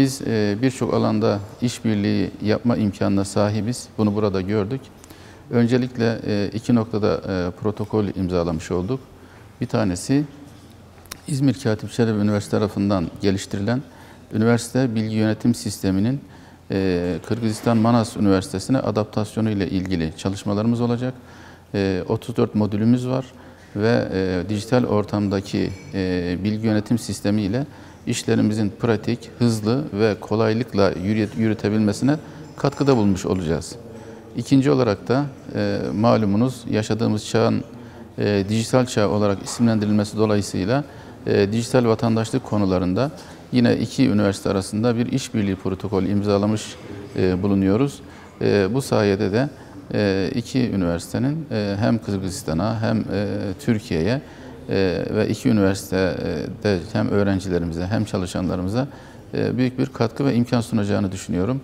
Biz birçok alanda işbirliği yapma imkanına sahibiz. Bunu burada gördük. Öncelikle iki noktada protokol imzalamış olduk. Bir tanesi İzmir Katip Çelebi Üniversitesi tarafından geliştirilen üniversite bilgi yönetim sisteminin Kırgızistan Manas Üniversitesi'ne adaptasyonu ile ilgili çalışmalarımız olacak. 34 modülümüz var ve dijital ortamdaki bilgi yönetim sistemi ile işlerimizin pratik, hızlı ve kolaylıkla yürütebilmesine katkıda bulmuş olacağız. İkinci olarak da malumunuz yaşadığımız çağın dijital çağ olarak isimlendirilmesi dolayısıyla dijital vatandaşlık konularında yine iki üniversite arasında bir işbirliği protokolü imzalamış bulunuyoruz. Bu sayede de iki üniversitenin hem Kırgızistan'a hem Türkiye'ye ve iki üniversitede hem öğrencilerimize hem çalışanlarımıza büyük bir katkı ve imkan sunacağını düşünüyorum.